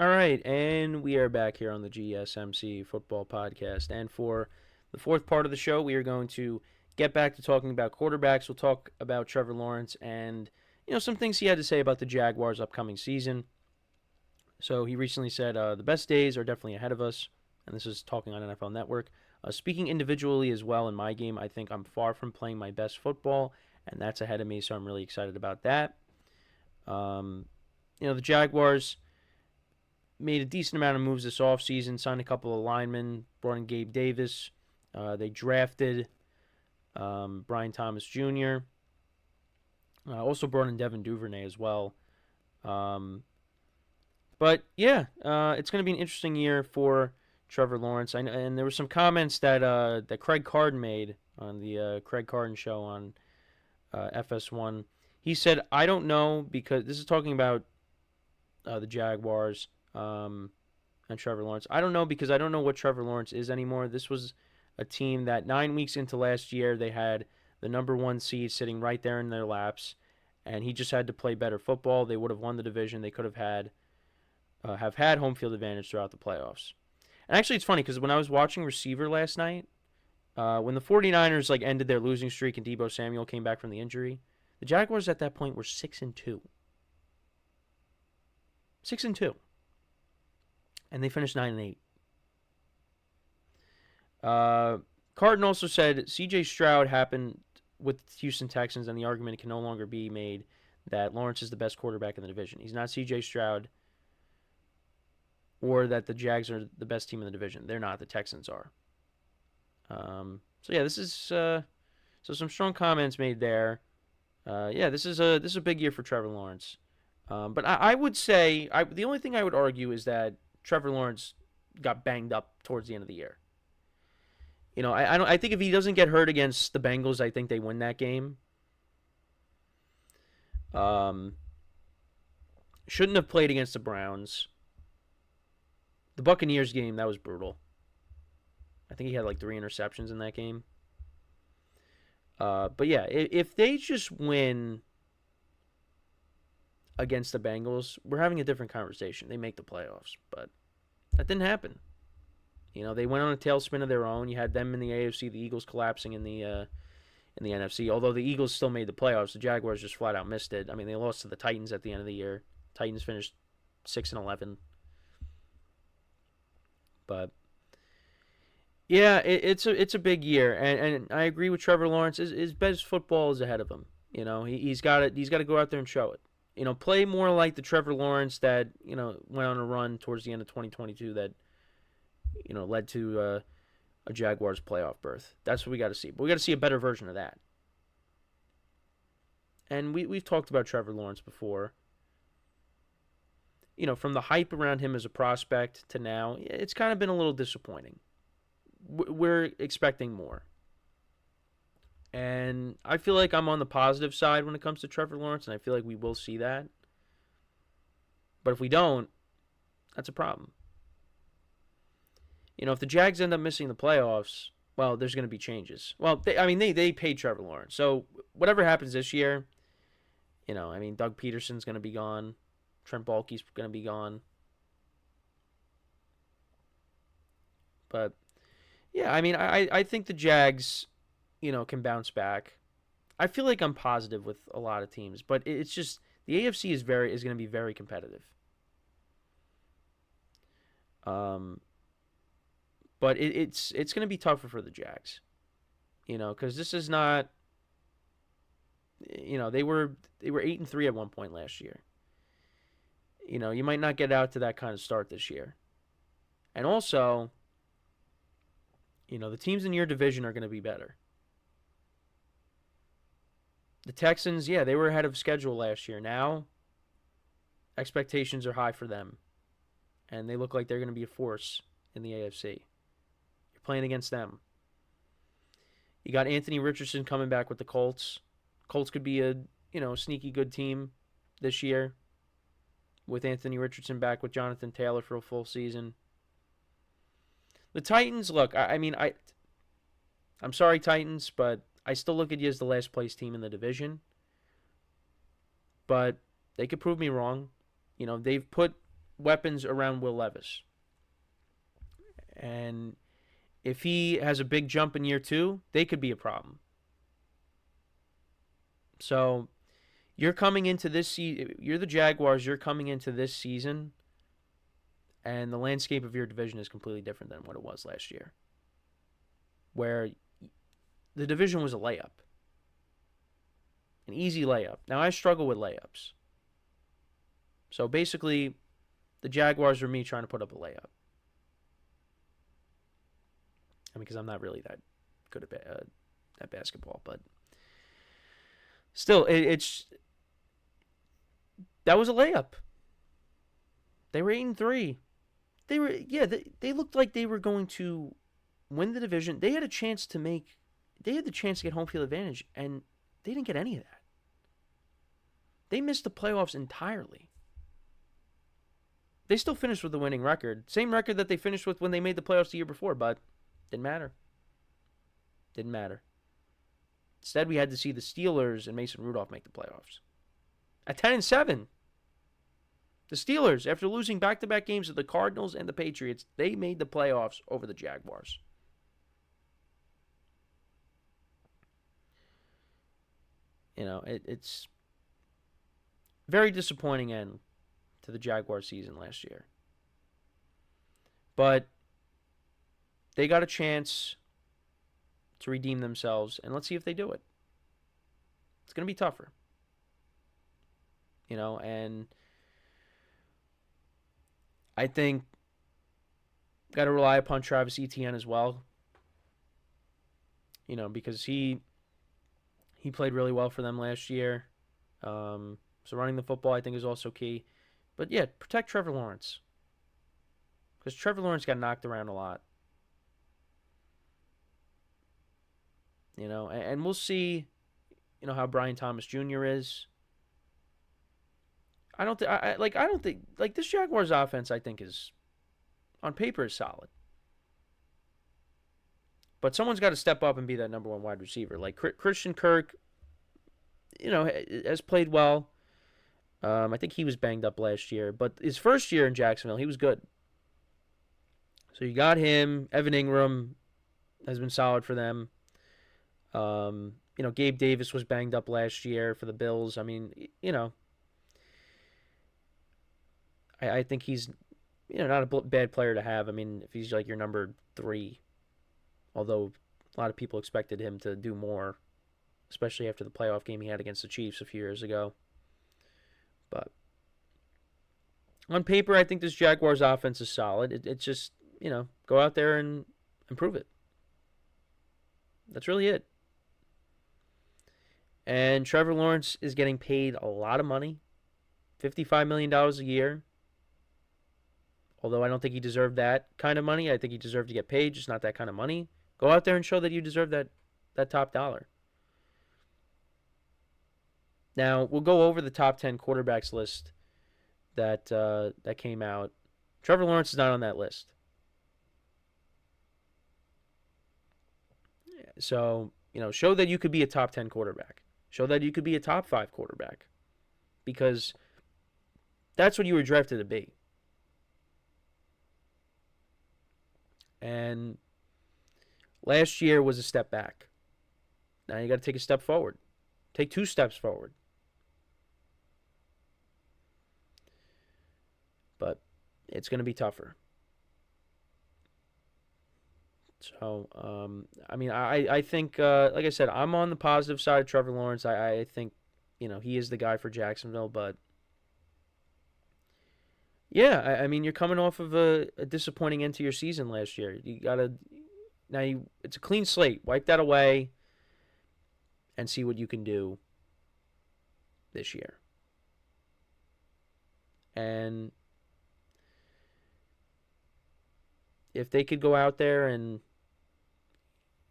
All right, and we are back here on the GSMC Football Podcast. And for the fourth part of the show, we are going to get back to talking about quarterbacks. We'll talk about Trevor Lawrence and some things he had to say about the Jaguars' upcoming season. So he recently said the best days are definitely ahead of us, and this is talking on NFL Network. Speaking individually as well in my game, I think I'm far from playing my best football, and that's ahead of me. So I'm really excited about that. The Jaguars made a decent amount of moves this offseason, signed a couple of linemen, brought in Gabe Davis. They drafted Brian Thomas Jr., also brought in Devin Duvernay as well. But yeah, it's going to be an interesting year for Trevor Lawrence. And there were some comments that Craig Carden made on the Craig Carden show on FS1. He said, I don't know, because this is talking about the Jaguars and Trevor Lawrence. I don't know because I don't know what Trevor Lawrence is anymore. This was a team that 9 weeks into last year, they had the number one seed sitting right there in their laps, and he just had to play better football. They would have won the division. They could have had home field advantage throughout the playoffs. And actually, it's funny because when I was watching receiver last night, when the 49ers ended their losing streak and Deebo Samuel came back from the injury, the Jaguars at that point were 6-2. 6-2. And they finished 9-8. Carton also said C.J.Stroud happened with the Houston Texans, and the argument can no longer be made that Lawrence is the best quarterback in the division. He's not C.J.Stroud, or that the Jags are the best team in the division. They're not. The Texans are. This is some strong comments made there. This is a big year for Trevor Lawrence. But I would say the only thing I would argue is that Trevor Lawrence got banged up towards the end of the year. I think if he doesn't get hurt against the Bengals, I think they win that game. Shouldn't have played against the Browns. The Buccaneers game, that was brutal. I think he had 3 interceptions in that game. But yeah, if they just win against the Bengals, we're having a different conversation. They make the playoffs, but that didn't happen. They went on a tailspin of their own. You had them in the AFC, the Eagles collapsing in the NFC. Although the Eagles still made the playoffs, the Jaguars just flat out missed it. I mean, they lost to the Titans at the end of the year. Titans finished 6-11. But yeah, it's a big year, and I agree with Trevor Lawrence. His best football is ahead of him. He's got to go out there and show it. Play more like the Trevor Lawrence that went on a run towards the end of 2022 that led to a Jaguars playoff berth. That's what we got to see. But we got to see a better version of that. And we've talked about Trevor Lawrence before. From the hype around him as a prospect to now, it's kind of been a little disappointing. We're expecting more. And I feel like I'm on the positive side when it comes to Trevor Lawrence, and I feel like we will see that. But if we don't, that's a problem. If the Jags end up missing the playoffs, well, there's going to be changes. Well, they paid Trevor Lawrence. So whatever happens this year, Doug Peterson's going to be gone. Trent Baalke's going to be gone. But, yeah, I think the Jags, can bounce back. I feel like I'm positive with a lot of teams, but it's just the AFC is going to be very competitive. But it's going to be tougher for the Jags, because this is not, they were 8-3 at one point last year. You might not get out to that kind of start this year, and also, the teams in your division are going to be better. The Texans, yeah, they were ahead of schedule last year. Now, expectations are high for them, and they look like they're going to be a force in the AFC. You're playing against them. You got Anthony Richardson coming back with the Colts. Colts could be a sneaky good team this year with Anthony Richardson back with Jonathan Taylor for a full season. The Titans, look, I'm sorry, Titans, but I still look at you as the last place team in the division. But they could prove me wrong. They've put weapons around Will Levis. And if he has a big jump in year 2, they could be a problem. So you're coming into this season, you're the Jaguars, you're coming into this season, and the landscape of your division is completely different than what it was last year, where the division was a layup. An easy layup. Now, I struggle with layups. So basically, the Jaguars are me trying to put up a layup. I mean, because I'm not really that good at basketball, but still, that was a layup. They were 8-3. They looked like they were going to win the division. They had the chance to get home field advantage, and they didn't get any of that. They missed the playoffs entirely. They still finished with the winning record. Same record that they finished with when they made the playoffs the year before, but didn't matter. Didn't matter. Instead, we had to see the Steelers and Mason Rudolph make the playoffs. At 10-7, the Steelers, after losing back-to-back games to the Cardinals and the Patriots, they made the playoffs over the Jaguars. You know, it's very disappointing end to the Jaguar season last year. But they got a chance to redeem themselves, and let's see if they do it. It's going to be tougher. You know, and I think got to rely upon Travis Etienne as well. You know, because he played really well for them last year. So running the football, I think, is also key. But yeah, protect Trevor Lawrence. Because Trevor Lawrence got knocked around a lot. You know, and we'll see, you know, how Brian Thomas Jr. is. I don't think this Jaguars offense, I think, is on paper is solid. But someone's got to step up and be that number one wide receiver. Like Christian Kirk, you know, has played well. I think he was banged up last year, but his first year in Jacksonville, he was good. So you got him. Evan Ingram has been solid for them. You know, Gabe Davis was banged up last year for the Bills. I mean, you know, I think he's, you know, not a bad player to have. I mean, if he's like your number 3, although a lot of people expected him to do more, especially after the playoff game he had against the Chiefs a few years ago. But on paper, I think this Jaguars offense is solid. It's just, you know, go out there and improve it. That's really it. And Trevor Lawrence is getting paid a lot of money, $55 million a year. Although I don't think he deserved that kind of money. I think he deserved to get paid, just not that kind of money. Go out there and show that you deserve that top dollar. Now, we'll go over the top 10 quarterbacks list that came out. Trevor Lawrence is not on that list. So, you know, show that you could be a top 10 quarterback. Show that you could be a top 5 quarterback. Because that's what you were drafted to be. And last year was a step back. Now you got to take a step forward. Take 2 steps forward. But it's going to be tougher. So, I mean, I think, like I said, I'm on the positive side of Trevor Lawrence. I think, you know, he is the guy for Jacksonville. But, yeah, I mean, you're coming off of a disappointing end to your season last year. You got to, it's a clean slate. Wipe that away and see what you can do this year. And if they could go out there and,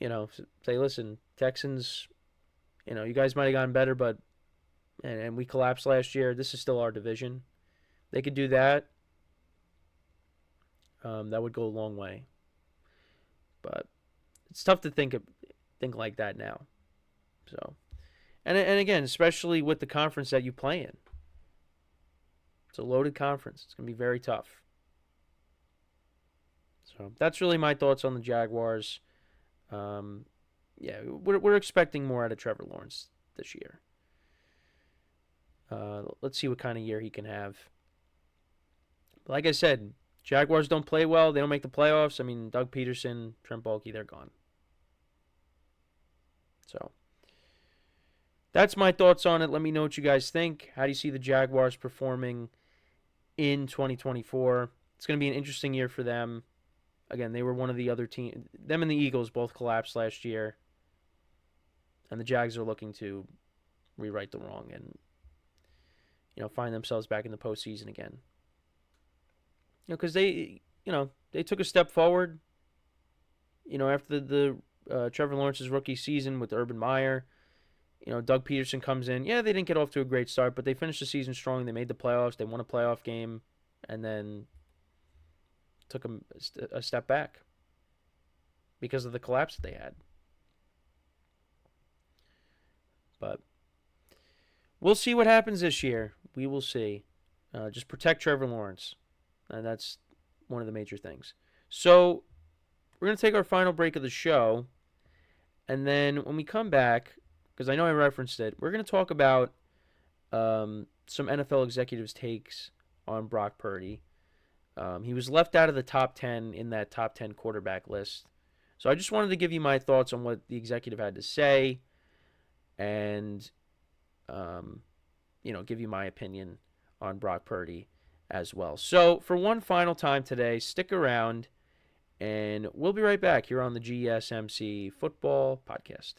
you know, say, listen, Texans, you know, you guys might have gotten better, but, and we collapsed last year. This is still our division. They could do that. That would go a long way. But it's tough to think like that now. So, and again, especially with the conference that you play in. It's a loaded conference. It's going to be very tough. So that's really my thoughts on the Jaguars. Yeah, we're expecting more out of Trevor Lawrence this year. Let's see what kind of year he can have. Like I said, Jaguars don't play well. They don't make the playoffs. I mean, Doug Peterson, Trent Baalke, they're gone. So that's my thoughts on it. Let me know what you guys think. How do you see the Jaguars performing in 2024? It's going to be an interesting year for them. Again, they were one of the other teams. Them and the Eagles both collapsed last year. And the Jags are looking to rewrite the wrong and, find themselves back in the postseason again. Because they took a step forward. After the Trevor Lawrence's rookie season with Urban Meyer, Doug Peterson comes in. Yeah, they didn't get off to a great start, but they finished the season strong. They made the playoffs. They won a playoff game, and then took a step back because of the collapse that they had. But we'll see what happens this year. We will see. Just protect Trevor Lawrence. And that's one of the major things. So we're going to take our final break of the show. And then when we come back, because I know I referenced it, we're going to talk about some NFL executives' takes on Brock Purdy. He was left out of the top 10 in that top 10 quarterback list. So I just wanted to give you my thoughts on what the executive had to say and, give you my opinion on Brock Purdy as well. So for one final time today, stick around, and we'll be right back here on the GSMC Football Podcast.